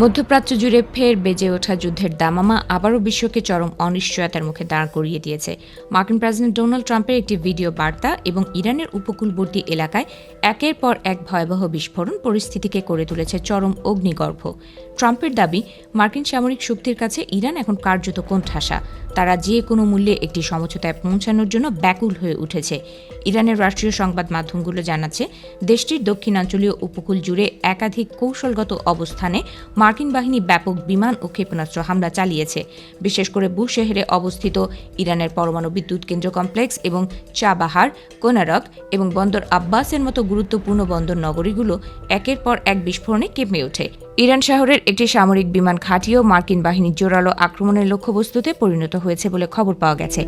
মধ্যপ্রাচ্য জুড়ে ফের বেজে ওঠা যুদ্ধের দামামা আবারও বিশ্বকে চরম অনিশ্চয়তার মুখে দাঁড় করিয়ে দিয়েছে। মার্কিন প্রেসিডেন্ট ডোনাল্ড ট্রাম্পের একটি ভিডিও বার্তা এবং ইরানের উপকূলবর্তী এলাকায় একের পর এক ভয়াবহ বিস্ফোরণ পরিস্থিতিকে করে তুলেছে চরম অগ্নিগর্ভ। ট্রাম্পের দাবি, মার্কিন সামরিক শক্তির কাছে ইরান এখন কার্যত কোণঠাসা। তারা যে কোনো মূল্যে একটি সমঝোতায় পৌঁছানোর জন্য ব্যাকুল হয়ে উঠেছে। ইরানের রাষ্ট্রীয় সংবাদ মাধ্যমগুলো জানাচ্ছে, দেশটির দক্ষিণাঞ্চলীয় উপকূল জুড়ে একাধিক কৌশলগত অবস্থানে মার্কিন বাহিনী ব্যাপক বিমান ও ক্ষেপণাস্ত্র হামলা চালিয়েছে। বিশেষ করে বুশেহরে অবস্থিত ইরানের পরমাণু বিদ্যুৎ কেন্দ্র কমপ্লেক্স এবং চাবাহার, কোনারক এবং বন্দর আব্বাসের মতো গুরুত্বপূর্ণ বন্দর নগরীগুলো একের পর এক বিস্ফোরণে কেঁপে ওঠে। ইরান শহরের একটি সামরিক বিমান ঘাঁটিও মার্কিন বাহিনীর জোরালো আক্রমণের লক্ষ্যবস্তুতে পরিণত হয়েছে বলে খবর পাওয়া গেছে।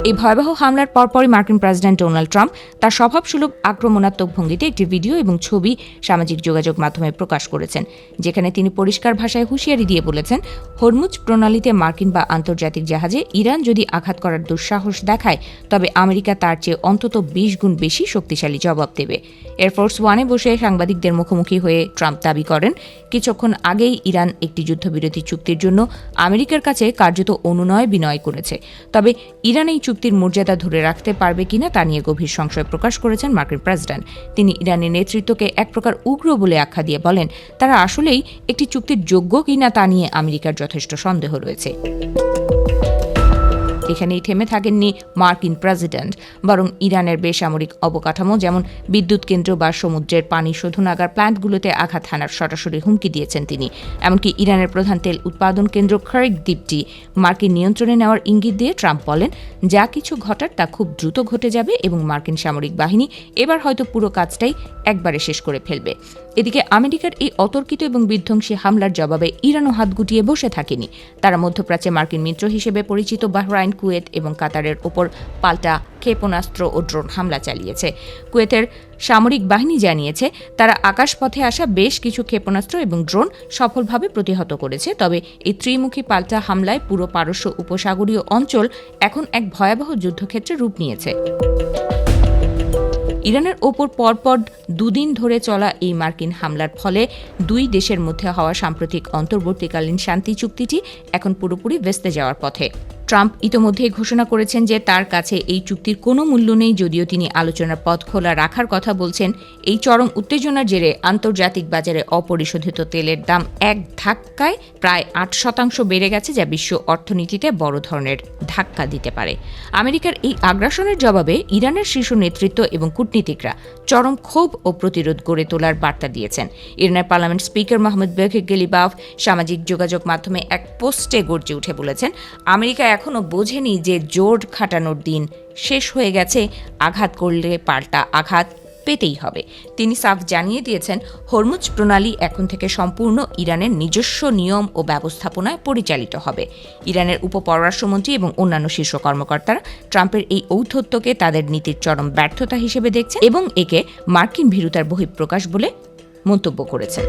এই ভয়াবহ হামলার পরপরই মার্কিন প্রেসিডেন্ট ডোনাল্ড ট্রাম্প তার স্বভাবসুলভ আক্রমণাত্মক ভঙ্গিতে একটি ভিডিও এবং ছবি সামাজিক যোগাযোগ মাধ্যমে প্রকাশ করেছেন, যেখানে তিনি পরিষ্কার ভাষায় হুঁশিয়ারি দিয়ে বলেছেন, হরমুজ প্রণালীতে মার্কিন বা আন্তর্জাতিক জাহাজে ইরান যদি আঘাত করার দুঃসাহস দেখায়, তবে আমেরিকা তার চেয়ে অন্তত 20 গুণ বেশি শক্তিশালী জবাব দেবে। এয়ারফোর্স ওয়ানে বসে সাংবাদিকদের মুখোমুখি হয়ে ট্রাম্প দাবি করেন, কিছুক্ষণ আগেই ইরান একটি যুদ্ধবিরতি চুক্তির জন্য আমেরিকার কাছে কার্যত অনুনয় বিনয় করেছে। তবে ইরান এই চুক্তির মর্যাদা ধরে রাখতে পারবে কিনা তা নিয়ে গভীর সংশয় প্রকাশ করেছেন মার্কিন প্রেসিডেন্ট। তিনি ইরানের নেতৃত্বকে এক প্রকার উগ্র বলে আখ্যা দিয়ে বলেন, তারা আসলেই একটি চুক্তির যোগ্য কিনা তা নিয়ে আমেরিকার যথেষ্ট সন্দেহ রয়েছে। এখানেই থেমে থাকেননি মার্কিন প্রেসিডেন্ট, বরং ইরানের বেসামরিক অবকাঠামো যেমন বিদ্যুৎ কেন্দ্র বা সমুদ্রের পানি শোধনাগার প্ল্যান্টগুলোতে আঘাত হানার সরাসরি হুমকি দিয়েছেন তিনি। এমনকি ইরানের প্রধান তেল উৎপাদন কেন্দ্র খার্ক দ্বীপটি মার্কিন নিয়ন্ত্রণে নেওয়ার ইঙ্গিত দিয়ে ট্রাম্প বলেন, যা কিছু ঘটার তা খুব দ্রুত ঘটে যাবে এবং মার্কিন সামরিক বাহিনী এবার হয়তো পুরো কাজটাই একবারে শেষ করে ফেলবে। এদিকে আমেরিকার এই অতর্কিত এবং বিধ্বংসী হামলার জবাবে ইরানও হাত গুটিয়ে বসে থাকেনি। তারা মধ্যপ্রাচ্যে মার্কিন মিত্র হিসেবে পরিচিত বাহরাইন, কুয়েত এবং কাতারের ওপর পাল্টা ক্ষেপণাস্ত্র ও ড্রোন হামলা চালিয়েছে। কুয়েতের সামরিক বাহিনী জানিয়েছে, তারা আকাশপথে আসা বেশ কিছু ক্ষেপণাস্ত্র এবং ড্রোন সফলভাবে প্রতিহত করেছে। তবে এই ত্রিমুখী পাল্টা হামলায় পুরো পারস্য উপসাগরীয় অঞ্চল এখন এক ভয়াবহ যুদ্ধক্ষেত্রে রূপ নিয়েছে। ইরানের ওপর পরপর দুদিন ধরে চলা এই মার্কিন হামলার ফলে দুই দেশের মধ্যে হওয়া সাম্প্রতিক অন্তর্বর্তীকালীন শান্তি চুক্তিটি এখন পুরোপুরি ভেস্তে যাওয়ার পথে। ট্রাম্প ইতোমধ্যেই ঘোষণা করেছেন যে তার কাছে এই চুক্তির কোনো মূল্য নেই, যদিও তিনি আলোচনার পথ খোলা রাখার কথা বলছেন। এই চরম উত্তেজনার জেরে আন্তর্জাতিক বাজারে অপরিশোধিত তেলের দাম এক ধাক্কায় প্রায় 8% বেড়ে গেছে, যা বিশ্ব অর্থনীতিতে বড় ধরনের ধাক্কা দিতে পারে। আমেরিকার এই আগ্রাসনের জবাবে ইরানের শীর্ষ নেতৃত্ব এবং কূটনীতিকরা চরম ক্ষোভ ও প্রতিরোধ গড়ে তোলার বার্তা দিয়েছেন। ইরানের পার্লামেন্ট স্পিকার মোহাম্মদ বাকির গেলিবাফ সামাজিক যোগাযোগ মাধ্যমে এক পোস্টে গর্জে উঠে বলেছেন, আমেরিকা এখনও বোঝেনি যে জোর খাটানোর দিন শেষ হয়ে গেছে, আঘাত করলে পাল্টা আঘাত পেতেই হবে। তিনি সাফ জানিয়ে দিয়েছেন, হরমুজ প্রণালী এখন থেকে সম্পূর্ণ ইরানের নিজস্ব নিয়ম ও ব্যবস্থাপনায় পরিচালিত হবে। ইরানের উপপররাষ্ট্রমন্ত্রী এবং অন্যান্য শীর্ষ কর্মকর্তারা ট্রাম্পের এই ঔদ্ধত্যকে তাদের নীতির চরম ব্যর্থতা হিসেবে দেখছেন এবং একে মার্কিন ভীরুতার বহিঃপ্রকাশ বলে মন্তব্য করেছেন।